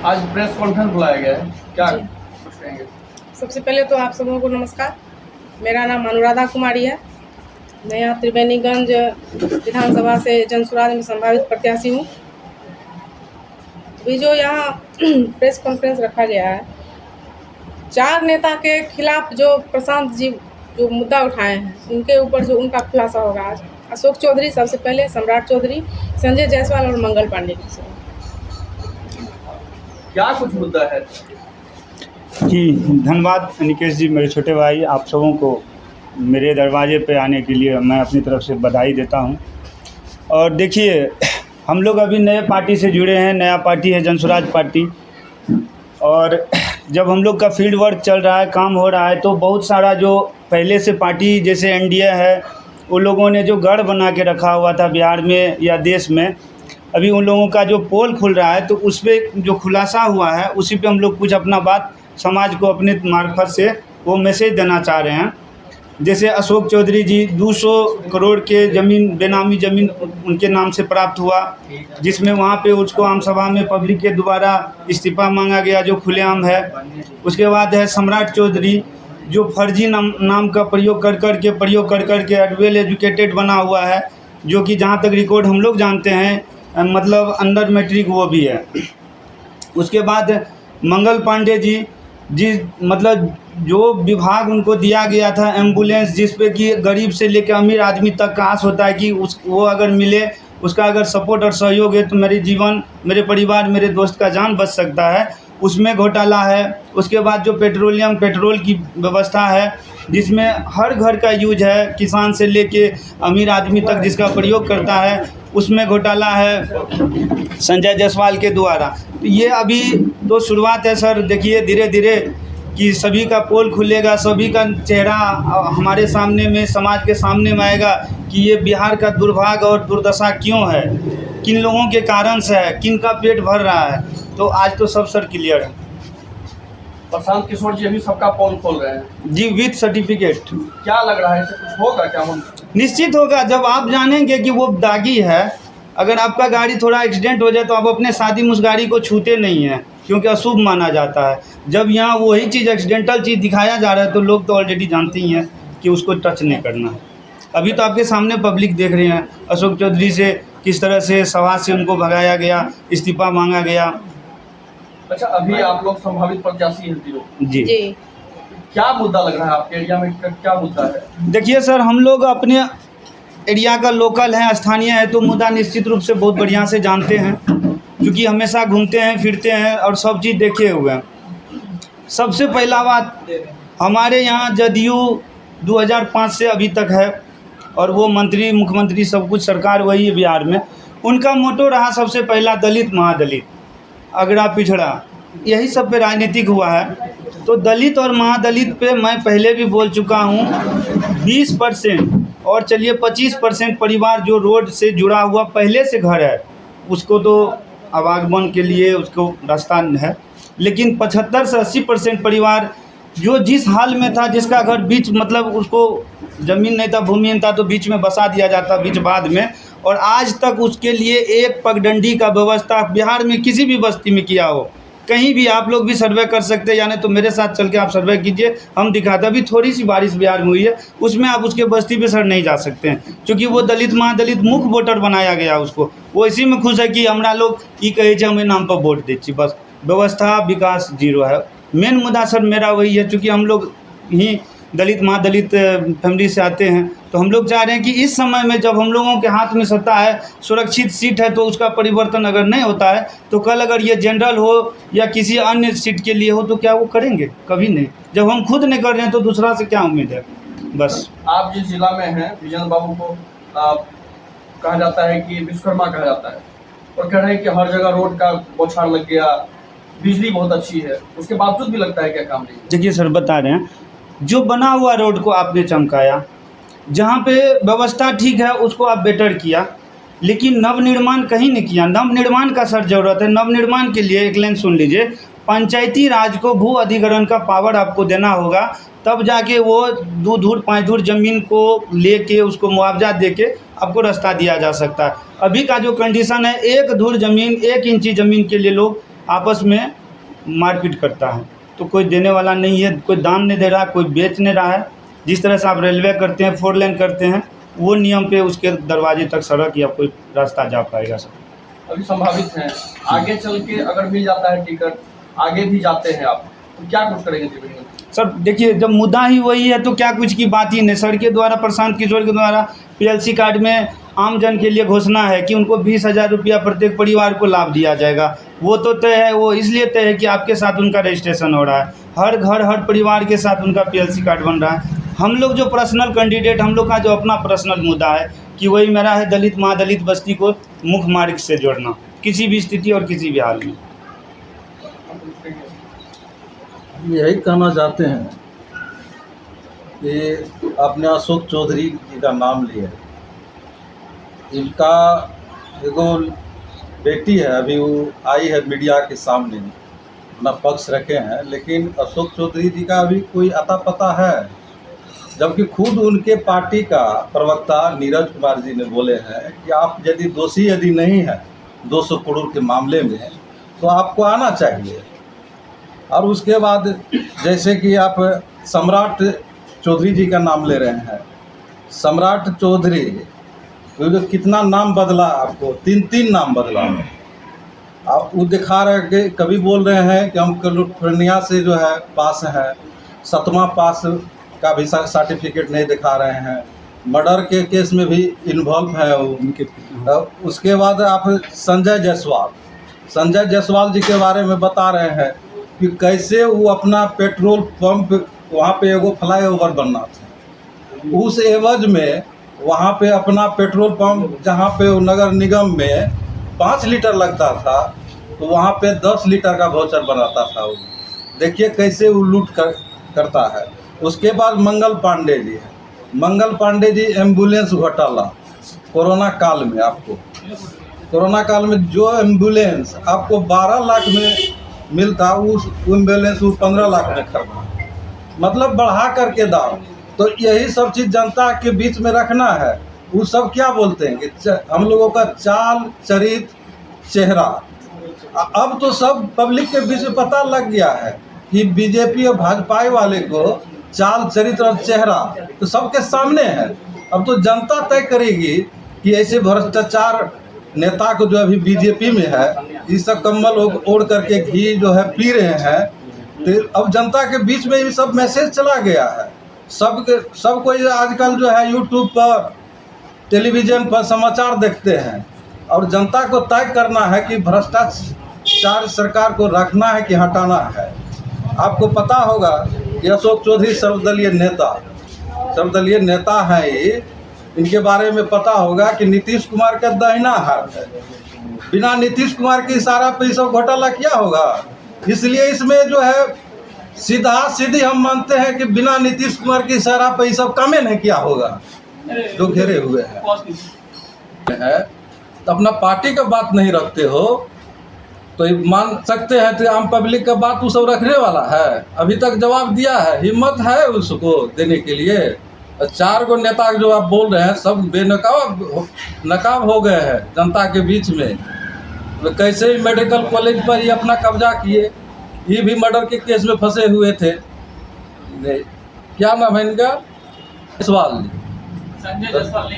आज press conference बुलाया गया है, क्या कुछ कहेंगे? सबसे पहले तो आप सबों को नमस्कार। मेरा नाम अनुराधा कुमारी है। मैं यहाँ त्रिवेणीगंज विधानसभा से जनसुराज में संभावित प्रत्याशी हूँ। अभी जो यहाँ प्रेस कॉन्फ्रेंस रखा गया है, 4 नेता के खिलाफ जो प्रशांत जी जो मुद्दा उठाए हैं, उनके ऊपर जो उनका खुलासा होगा आज। अशोक चौधरी सबसे पहले, सम्राट चौधरी, संजय जायसवाल और मंगल पांडे की से। क्या कुछ मुद्दा है? जी धन्यवाद निकेश जी, मेरे छोटे भाई, आप सबों को मेरे दरवाजे पे आने के लिए मैं अपनी तरफ से बधाई देता हूं। और देखिए, हम लोग अभी नए पार्टी से जुड़े हैं, नया पार्टी है जनसुराज पार्टी। और जब हम लोग का फील्ड वर्क चल रहा है, काम हो रहा है, तो बहुत सारा जो पहले से पार्टी जैसे एनडीए है, उन लोगों ने जो गढ़ बना के रखा हुआ था बिहार में या देश में, अभी उन लोगों का जो पोल खुल रहा है तो उस पर जो खुलासा हुआ है उसी पे हम लोग कुछ अपना बात समाज को अपने मार्फत से वो मैसेज देना चाह रहे हैं। जैसे अशोक चौधरी जी 200 करोड़ के ज़मीन, बेनामी ज़मीन उनके नाम से प्राप्त हुआ, जिसमें वहाँ पे उसको आम सभा में पब्लिक के द्वारा इस्तीफ़ा मांगा गया, जो खुलेआम है। उसके बाद है सम्राट चौधरी, जो फर्जी नाम का प्रयोग कर कर के वेल एजुकेटेड बना हुआ है, जो कि जहाँ तक रिकॉर्ड हम लोग जानते हैं मतलब अंडर मैट्रिक वो भी है। उसके बाद मंगल पांडे जी मतलब जो विभाग उनको दिया गया था एम्बुलेंस, जिस पे कि गरीब से लेकर अमीर आदमी तक का आस होता है कि वो अगर मिले, उसका अगर सपोर्ट और सहयोग है तो मेरे जीवन, मेरे परिवार, मेरे दोस्त का जान बच सकता है, उसमें घोटाला है। उसके बाद जो पेट्रोल की व्यवस्था है, जिसमें हर घर का यूज है, किसान से लेके अमीर आदमी तक जिसका प्रयोग करता है, उसमें घोटाला है संजय जायसवाल के द्वारा। तो ये अभी तो शुरुआत है सर। देखिए धीरे धीरे कि सभी का पोल खुलेगा, सभी का चेहरा हमारे सामने में, समाज के सामने में आएगा कि ये बिहार का दुर्भाग्य और दुर्दशा क्यों है, किन लोगों के कारण से है, किन का पेट भर रहा है। तो आज तो सब सर क्लियर है। प्रशांत किशोर जी अभी सबका पोल खोल रहे हैं जी, विथ सर्टिफिकेट। क्या लग रहा है, इससे कुछ होगा क्या? हम निश्चित होगा, जब आप जानेंगे कि वो दागी है। अगर आपका गाड़ी थोड़ा एक्सीडेंट हो जाए तो आप अपने शादी में उस गाड़ी को छूते नहीं हैं, क्योंकि अशुभ माना जाता है। जब यहाँ वही चीज़, एक्सीडेंटल चीज़ दिखाया जा रहा है, तो लोग तो ऑलरेडी जानते ही हैं कि उसको टच नहीं करना है। अभी तो आपके सामने पब्लिक देख रहे हैं अशोक चौधरी से किस तरह से सभा से उनको भगाया गया, इस्तीफा मांगा गया। अच्छा, अभी आप लोग संभावित प्रत्याशी हैं तीनों जी, क्या मुद्दा लग रहा है आपके एरिया में, क्या मुद्दा है? देखिए सर, हम लोग अपने एरिया का लोकल है, स्थानीय है, तो मुद्दा निश्चित रूप से बहुत बढ़िया से जानते हैं, क्योंकि हमेशा घूमते हैं फिरते हैं और सब चीज़ देखे हुए हैं। सबसे पहला बात, हमारे यहाँ जदयू 2005 से अभी तक है, और वो मंत्री, मुख्यमंत्री, सब कुछ सरकार वही है बिहार में। उनका मोटो रहा सबसे पहला दलित, महादलित, अगड़ा पिछड़ा, यही सब पे राजनीतिक हुआ है। तो दलित और महादलित पे मैं पहले भी बोल चुका हूँ, 20% और चलिए 25% परिवार जो रोड से जुड़ा हुआ पहले से घर है, उसको तो आवागमन के लिए उसको रास्ता है, लेकिन 75 से 80% परिवार जो जिस हाल में था, जिसका घर बीच, मतलब उसको ज़मीन नहीं था, भूमि नहीं था, तो बीच में बसा दिया जाता, बीच बाद में, और आज तक उसके लिए एक पगडंडी का व्यवस्था बिहार में किसी भी बस्ती में किया हो, कहीं भी। आप लोग भी सर्वे कर सकते हैं, यानी तो मेरे साथ चल के आप सर्वे कीजिए, हम दिखाते। अभी थोड़ी सी बारिश बिहार में हुई है, उसमें आप उसके बस्ती पे सर नहीं जा सकते हैं, क्योंकि वो दलित महादलित मुख्य वोटर बनाया गया उसको। वो इसी में खुश है कि हमरा लोग ई कहे हमें नाम पर वोट दे, बस व्यवस्था विकास जीरो है। मेन मुद्दा सर मेरा वही है, चूँकि हम लोग ही दलित महादलित फैमिली से आते हैं, तो हम लोग चाह रहे हैं कि इस समय में जब हम लोगों के हाथ में सत्ता है, सुरक्षित सीट है, तो उसका परिवर्तन अगर नहीं होता है तो कल अगर ये जनरल हो या किसी अन्य सीट के लिए हो तो क्या वो करेंगे? कभी नहीं। जब हम खुद नहीं कर रहे हैं तो दूसरा से क्या उम्मीद है? बस। आप जिस जिला में हैं, विजय बाबू को कहा जाता है कि विश्वकर्मा कहा जाता है, और कह रहे हैं कि हर जगह रोड का बौछार लग गया, बिजली बहुत अच्छी है, उसके बावजूद भी लगता है क्या काम नहीं? देखिए सर, बता रहे हैं, जो बना हुआ रोड को आपने चमकाया, जहाँ पे व्यवस्था ठीक है उसको आप बेटर किया, लेकिन नवनिर्माण कहीं नहीं किया। नवनिर्माण का सर ज़रूरत है। नवनिर्माण के लिए एक लाइन सुन लीजिए, पंचायती राज को भू अधिग्रहण का पावर आपको देना होगा, तब जाके वो 2 धूर 5 धूर ज़मीन को लेके उसको मुआवजा दे के आपको रास्ता दिया जा सकता है। अभी का जो कंडीशन है, 1 धूर ज़मीन, 1 इंची ज़मीन के लिए लोग आपस में मारपीट करता है। तो कोई देने वाला नहीं है, कोई दान नहीं दे रहा, कोई बेच नहीं रहा है। जिस तरह से आप रेलवे करते हैं, 4 लेन करते हैं, वो नियम पे उसके दरवाजे तक सड़क या कोई रास्ता जा पाएगा सर। अभी संभावित है आगे चल के अगर मिल जाता है टिकट, आगे भी जाते हैं आप, तो क्या कुछ करेंगे त्रिवेणी में? सर देखिए, जब मुद्दा ही वही है तो क्या कुछ की बात ही नहीं। सर के द्वारा, प्रशांत किशोर के द्वारा PLC कार्ड में आम जन के लिए घोषणा है कि उनको 20,000 रुपया प्रत्येक परिवार को लाभ दिया जाएगा। वो तो तय है, वो इसलिए तय है कि आपके साथ उनका रजिस्ट्रेशन हो रहा है, हर घर हर परिवार के साथ उनका PLC कार्ड बन रहा है। हम लोग जो पर्सनल कैंडिडेट, हम लोग का जो अपना पर्सनल मुद्दा है कि वही मेरा है, दलित महादलित बस्ती को मुख्य मार्ग से जोड़ना किसी भी स्थिति और किसी भी हाल में। यही कहना चाहते हैं कि आपने अशोक चौधरी जी का नाम लिया। इनका एगो बेटी है, अभी वो आई है मीडिया के सामने, अपना पक्ष रखे हैं, लेकिन अशोक चौधरी जी का अभी कोई अता पता है, जबकि खुद उनके पार्टी का प्रवक्ता नीरज कुमार जी ने बोले हैं कि आप यदि दोषी यदि नहीं है 200 करोड़ के मामले में तो आपको आना चाहिए। और उसके बाद जैसे कि आप सम्राट चौधरी जी का नाम ले रहे हैं, सम्राट चौधरी तो कितना नाम बदला, आपको 3 नाम बदला। आप वो दिखा रहे हैं कि कभी बोल रहे हैं कि हम कैलिफोर्निया से जो है पास हैं, 7वां पास का भी सर्टिफिकेट नहीं दिखा रहे हैं, मर्डर के केस में भी इन्वॉल्व है वो उनके। उसके बाद आप संजय जायसवाल जी के बारे में बता रहे हैं कि कैसे वो अपना पेट्रोल पंप, वहाँ पे एगो फ्लाईओवर बनना था, उस एवज में वहाँ पे अपना पेट्रोल पंप जहाँ पे नगर निगम में 5 लीटर लगता था तो वहाँ पे 10 लीटर का वाउचर बनाता था वो। देखिए कैसे वो लूट करता है। उसके बाद मंगल पांडे जी एम्बुलेंस घोटाला कोरोना काल में, आपको कोरोना काल में जो एम्बुलेंस आपको 12 लाख में मिलता, उस एम्बुलेंस वो 15 लाख में खरीदा, मतलब बढ़ा करके दाम। तो यही सब चीज़ जनता के बीच में रखना है। वो सब क्या बोलते हैं कि हम लोगों का चाल चरित्र चेहरा, अब तो सब पब्लिक के बीच में पता लग गया है कि बीजेपी और भाजपा वाले को चाल चरित्र और चेहरा तो सबके सामने है। अब तो जनता तय करेगी कि ऐसे भ्रष्टाचार नेता को जो अभी बीजेपी में है, ये सब कम्बल ओढ़ करके घी जो है पी रहे हैं, तो अब जनता के बीच में ये सब मैसेज चला गया है। सब कोई आजकल जो है यूट्यूब पर, टेलीविज़न पर समाचार देखते हैं, और जनता को तय करना है कि भ्रष्टाचार सरकार को रखना है कि हटाना है। आपको पता होगा कि अशोक चौधरी सर्वदलीय नेता हैं ये, इनके बारे में पता होगा कि नीतीश कुमार का दाहिना हाथ है। बिना नीतीश कुमार के इशारा पे ये सब घोटाला किया होगा। इसलिए इसमें जो है सीधी हम मानते हैं कि बिना नीतीश कुमार के इशारा पे ये सब कामे नहीं किया होगा जो घेरे हुए हैं। तो अपना पार्टी का बात नहीं रखते हो तो मान सकते हैं तो आम पब्लिक का बात वो सब रखने वाला है। अभी तक जवाब दिया है, हिम्मत है उसको देने के लिए। 4 गो नेता जो आप बोल रहे हैं सब नकाब हो गए हैं जनता के बीच में। तो कैसे मेडिकल कॉलेज पर ही अपना कब्जा किए, ये भी मर्डर के केस में फंसे हुए थे। क्या नाम है इनका? जायसवाल जी, संजय जायसवाल।